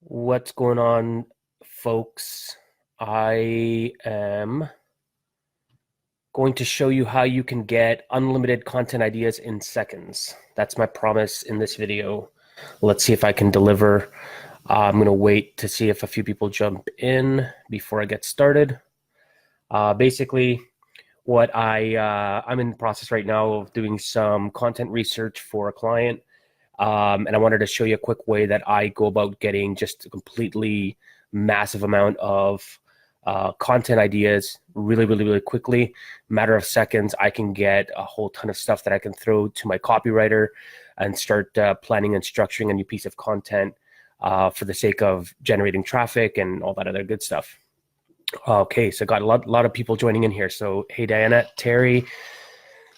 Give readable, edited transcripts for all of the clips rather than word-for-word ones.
What's going on, folks? I am going to show you how you can get unlimited content ideas in seconds. That's my promise in this video. Let's see if I can deliver. I'm going to wait to see if a few people jump in before I get started. Basically, I'm in the process right now of doing some content research for a client. And I wanted to show you a quick way that I go about getting just a completely massive amount of content ideas really quickly. Matter of seconds, I can get a whole ton of stuff that I can throw to my copywriter and start planning and structuring a new piece of content for the sake of generating traffic and all that other good stuff. Okay, so got a lot of people joining in here. So hey, Diana, Terry,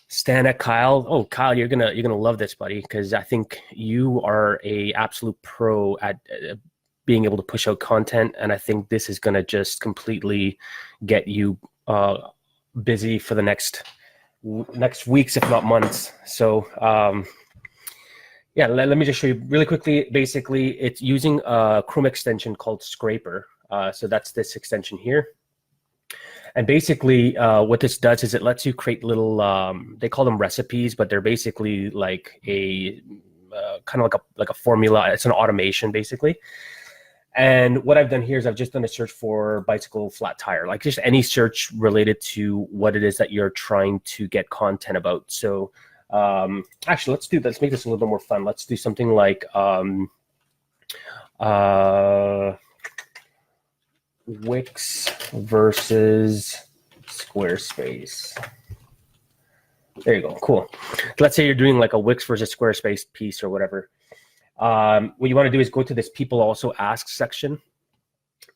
Stana, Kyle. Oh, Kyle, you're gonna love this, buddy, because I think you are a absolute pro at being able to push out content, and I think this is gonna just completely get you busy for the next weeks, if not months. So yeah, let me just show you really quickly. Basically, it's using a Chrome extension called Scraper. So that's this extension here. And basically, what this does is it lets you create little, they call them recipes, but they're basically like a kind of like a formula. It's an automation, basically. And what I've done here is I've just done a search for bicycle flat tire, like just any search related to what it is that you're trying to get content about. So actually, let's make this a little bit more fun. Let's do something like Wix versus Squarespace. There you go. Cool. Let's say you're doing like a Wix versus Squarespace piece or whatever. What you want to do is go to this people also ask section,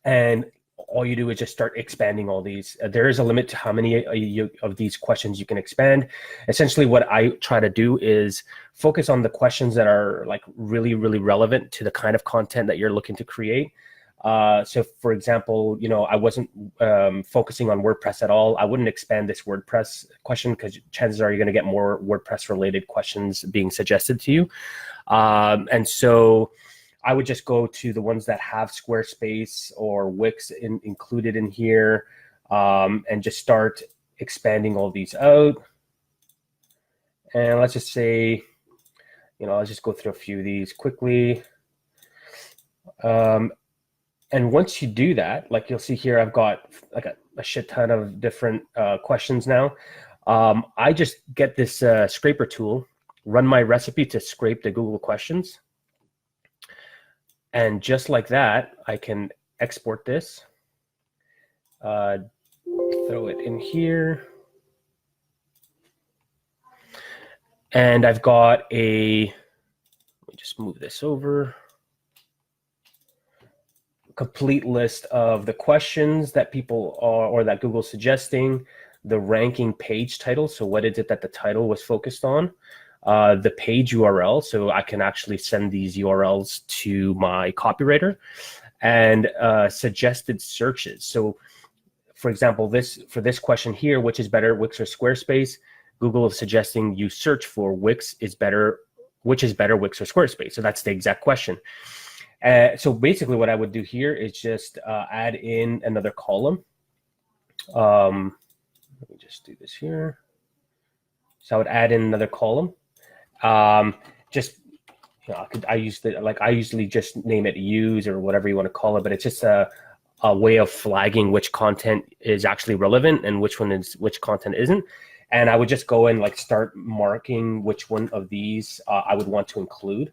and all you do is just start expanding all these. There is a limit to how many of these questions you can expand. Essentially, what I try to do is focus on the questions that are like really relevant to the kind of content that you're looking to create. So for example, I wasn't focusing on WordPress at all. I wouldn't expand this WordPress question because chances are you're going to get more WordPress related questions being suggested to you. And so I would just go to the ones that have Squarespace or Wix included in here, and just start expanding all these out. And let's just say, let's just go through a few of these quickly. And once you do that, like you'll see here, I've got like a shit ton of different questions now. I just get this scraper tool, run my recipe to scrape the Google questions. And just like that, I can export this, throw it in here. And I've got let me just move this over. Complete list of the questions that people are, or that Google's suggesting, the ranking page title. So what is it that the title was focused on? The page URL. So I can actually send these URLs to my copywriter, and suggested searches. So for example, for this question here, which is better, Wix or Squarespace? Google is suggesting you search for which is better, Wix or Squarespace. So that's the exact question. So basically what I would do here is just add in another column. Let me just do this here. So I would add in another column. I usually just name it use or whatever you want to call it, but it's just a way of flagging which content is actually relevant and which content isn't. And I would just go and like start marking which one of these I would want to include.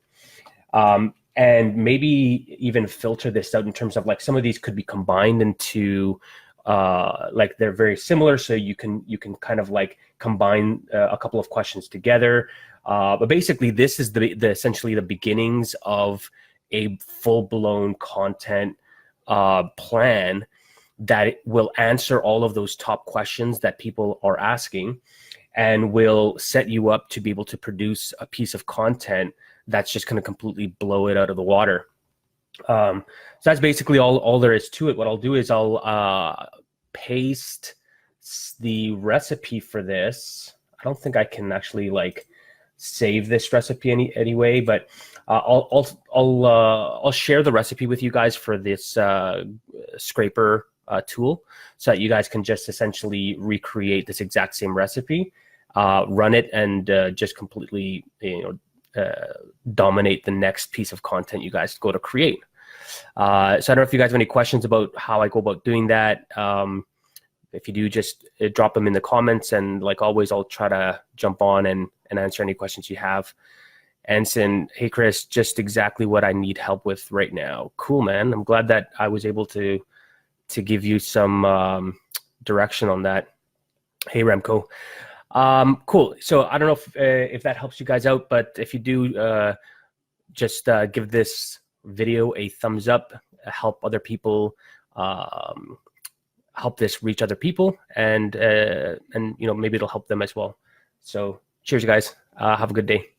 And maybe even filter this out in terms of like some of these could be combined into like they're very similar, so you can kind of like combine a couple of questions together. But basically, this is the essentially the beginnings of a full-blown content plan that will answer all of those top questions that people are asking, and will set you up to be able to produce a piece of content that's just going to completely blow it out of the water. So that's basically all there is to it. What I'll do is I'll paste the recipe for this. I don't think I can actually like save this recipe anyway, but I'll share the recipe with you guys for this scraper tool, so that you guys can just essentially recreate this exact same recipe, run it, and just completely dominate the next piece of content you guys go to create. So I don't know if you guys have any questions about how I go about doing that. If you do, just drop them in the comments, and like always, I'll try to jump on and answer any questions you have. Anson, hey Chris, just exactly what I need help with right now. Cool, man. I'm glad that I was able to give you some direction on that. Hey Remco. Cool. So I don't know if that helps you guys out, but if you do, just give this video a thumbs up, help other people, help this reach other people, and maybe it'll help them as well. So cheers, guys. Have a good day.